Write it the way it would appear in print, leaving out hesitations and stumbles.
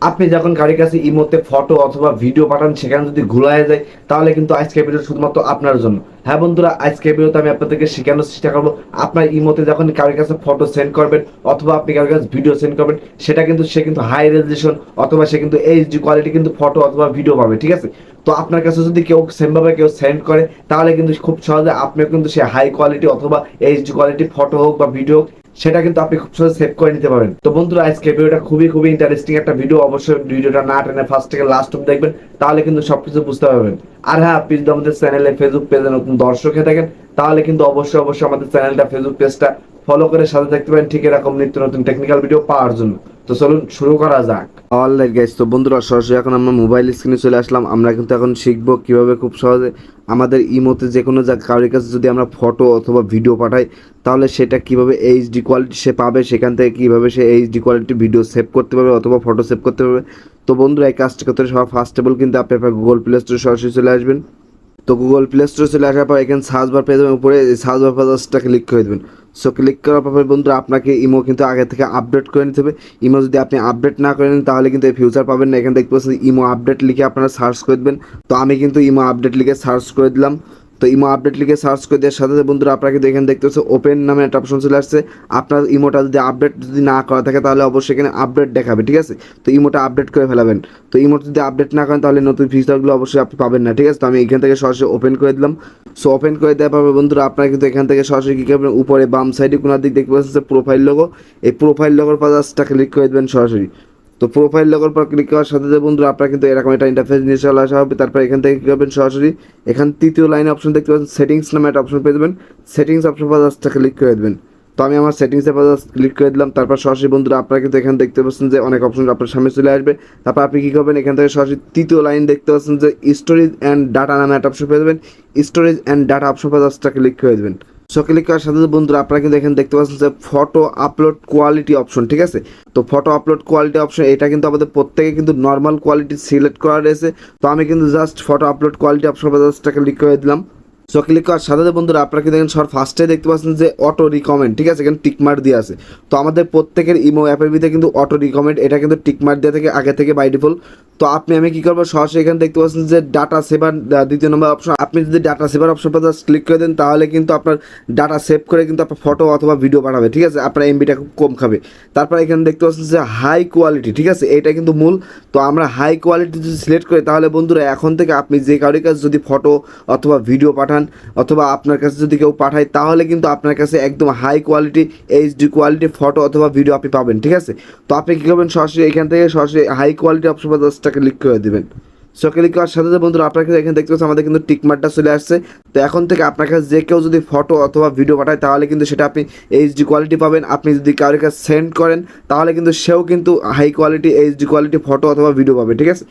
আপনি যখন কারোর কাছে ইমোতে ফটো অথবা ভিডিও পাঠান সেখানে যদি ঘুরায় যায় তাহলে কিন্তু আজকের ভিডিও শুধুমাত্র আপনার জন্য। হ্যাঁ বন্ধুরা, আজকের ভিডিওতে আমি আপনাদেরকে শেখানোর চেষ্টা করবো আপনার ইমোতে যখন কারোর কাছে ফটো সেন্ড করবেন অথবা আপনি কারোর কাছে ভিডিও সেন্ড করবেন, সেটা কিন্তু সে কিন্তু হাই রেজলিউশন অথবা সে কিন্তু এইচডি কোয়ালিটি কিন্তু ফটো অথবা ভিডিও পাবে, ঠিক আছে? তো আপনার কাছে যদি কেউ সেমভাবে কেউ সেন্ড করে তাহলে কিন্তু খুব সহজে আপনিও কিন্তু সে হাই কোয়ালিটি অথবা এইচডি কোয়ালিটি ফটো হোক বা ভিডিও হোক সেটা কিন্তু আপনি খুব সহজে সেভ করে নিতে পারবেন। তো বন্ধুরা, আজকে ভিডিওটা খুবই ইন্টারেস্টিং একটা ভিডিও, অবশ্যই ভিডিওটা না টেনে ফার্স্ট থেকে লাস্ট অব্দি দেখবেন, তাহলে কিন্তু সবকিছু বুঝতে পারবেন। আর হ্যাঁ, আপনি যদি আমাদের চ্যানেলে ফেসবুক পেজে নতুন দর্শক হয়ে থাকেন তাহলে কিন্তু অবশ্যই আমাদের চ্যানেলটা ফেসবুক পেজটা ফলো করে সাথে থাকতে পারেন ঠিক এরকম নিত্য নতুন টেকনিক্যাল ভিডিও পাওয়ার জন্য। তো চলুন শুরু করা যাক। অলরাইট গাইস, তো বন্ধুরা সরাসরি এখন আমরা মোবাইল স্ক্রিনে চলে আসলাম। আমরা কিন্তু এখন শিখবো কিভাবে খুব সহজে আমাদের ইমোতে যে কোনো কারোর কাছে যদি আমরা ফটো অথবা ভিডিও পাঠাই তাহলে সেটা কিভাবে এইচডি কোয়ালিটি সে পাবে, সেখান থেকে কিভাবে সে এইচডি কোয়ালিটি ভিডিও সেভ করতে পারবে অথবা ফটো সেভ করতে পারবে। তো বন্ধুরা, এই কাজটা করতে সবার ফার্স্ট অফ অল কিন্তু আপনি আপনার গুগল প্লে স্টোরে সরাসরি চলে আসবেন। তো গুগল প্লে স্টোরে চলে আসার পর এখানে সার্চ বার পেয়ে যাবেন, উপরে সার্চ বার পাঁচটা ক্লিক করে দেবেন। সো ক্লিক করার পর বন্ধুরা আপনাকে ইমো কিন্তু আগে থেকে আপডেট করে নিতে হবে। ইমো যদি আপনি আপডেট না করেন তাহলে কিন্তু এই ফিউচার পাবেন না। এখানে দেখতে পাচ্ছেন ইমো আপডেট লিখে আপনারা সার্চ করে দেবেন। তো আমি কিন্তু ইমো আপডেট লিখে সার্চ করে দিলাম। তো ইমো আপডেট লিখে সার্চ করে দেওয়ার সাথে বন্ধুরা আপনারা কিন্তু এখানে দেখতে পাচ্ছেন ওপেন নামে একটা অপশন চলে আসছে। আপনার ইমোটা যদি আপডেট যদি না করা থাকে তাহলে অবশ্যই এখানে আপডেট দেখাবে, ঠিক আছে? তো ইমোটা আপডেট করে ফেলাবেন। তো ইমোটা যদি আপডেট না করেন তাহলে নতুন ফিচারগুলো অবশ্যই আপনি পাবেন না, ঠিক আছে? তো আমি এখান থেকে সরাসরি ওপেন করে দিলাম। সো ওপেন করে দেওয়ার পর বন্ধুরা আপনারা কিন্তু এখান থেকে সরাসরি কী করবেন, উপরে বাম সাইডে কোনার দিক দেখতে পাচ্ছেন যে প্রোফাইল লোগো, এই প্রোফাইল লোগোর পাঁচটা ক্লিক করে দেবেন সরাসরি। তো প্রোফাইল লোগোর পর ক্লিক করার সাথে সাথে বন্ধুরা আপনারা কিন্তু এরকম একটা ইন্টারফেস নিয়ে চলে আসা হবে। তারপর এখান থেকে কী করবেন, সরাসরি এখান তৃতীয় লাইনে অপশন দেখতে পাচ্ছেন সেটিংস নামে একটা অপশন পেয়ে দেবেন। সেটিংস অপশন পাঁচটা ক্লিক করে দেবেন। তো আমি আমার সেটিংসে ক্লিক করে দিলাম। তারপর সরাসরি বন্ধুরা আপনারা কিন্তু এখানে দেখতে পাচ্ছেন যে অনেক অপশন আপনার সামনে চলে আসবে। তারপর আপনি কী করবেন, এখান থেকে সরাসরি তৃতীয় লাইন দেখতে পাচ্ছেন যে স্টোরেজ অ্যান্ড ডাটা নামে একটা অপশন পেয়ে দেবেন। স্টোরেজ অ্যান্ড ডাটা অপশন পাঁচটা ক্লিক করে দেবেন। সো ক্লিক করার সাথে সাথে বন্ধুরা আপনারা কিন্তু এখানে দেখতে পাচ্ছেন যে ফটো আপলোড কোয়ালিটি অপশন, ঠিক আছে? তো ফটো আপলোড কোয়ালিটি অপশন এটা কিন্তু আমাদের প্রত্যেকে কিন্তু নর্মাল কোয়ালিটি সিলেক্ট করা রয়েছে। তো আমি কিন্তু just photo upload quality option জাস্টটা ক্লিক করে দিলাম। সো ক্লিক করার সাথে সাথে বন্ধুরা আপনারা কিন্তু দেখেন সবার ফার্স্টে দেখতে পাচ্ছেন যে অটো রিকমেন্ড, ঠিক আছে? এখানে টিকমার্ক দিয়ে আছে। তো আমাদের প্রত্যেকের ইমো অ্যাপের ভিতরে কিন্তু অটো রিকমেন্ড এটা কিন্তু টিকমার্ক দেওয়া থেকে আগে থেকে বাই ডিফল্ট। তো আমি কী করবো, সরাসরি এখানে দেখতে পাচ্ছেন যে ডাটা সেভার দ্বিতীয় নম্বর অপশন, আপনি যদি ডাটা সেভার অপশনটা জাস্ট ক্লিক করে দেন তাহলে কিন্তু আপনার ডাটা সেভ করে কিন্তু আপনার ফটো অথবা ভিডিও পাঠাবে, ঠিক আছে? আপনার এমবিটা খুব কম খাবে। তারপর এখানে দেখতে পাচ্ছেন যে হাই কোয়ালিটি, ঠিক আছে? এটা কিন্তু মূল। তো আমরা হাই কোয়ালিটি যদি সিলেক্ট করি তাহলে বন্ধুরা এখন থেকে আপনি যে কারোর কাছে যদি ফটো অথবা ভিডিও পাঠান অথবা আপনার কাছে যদি কেউ পাঠায় তাহলে কিন্তু আপনার কাছে একদম high quality HD quality photo অথবা ভিডিও আপনি পাবেন, ঠিক আছে? তো আপনি কী করবেন, সরাসরি এখান থেকে সরাসরি হাই কোয়ালিটি অপশন জাস্টটা ক্লিক করে দেবেন। সো ক্লিক করার সাথে সাথে বন্ধুরা আপনার কাছে এখানে দেখতে পাচ্ছেন আমাদের কিন্তু টিকমার্কটা চলে আসছে। তো এখন থেকে আপনার কাছে যে কেউ যদি ফটো অথবা ভিডিও পাঠায় তাহলে কিন্তু সেটা আপনি এইচডি কোয়ালিটি পাবেন। আপনি যদি কারোর কাছে সেন্ড করেন তাহলে কিন্তু সেও কিন্তু high quality HD quality photo অথবা ভিডিও পাবে, ঠিক আছে?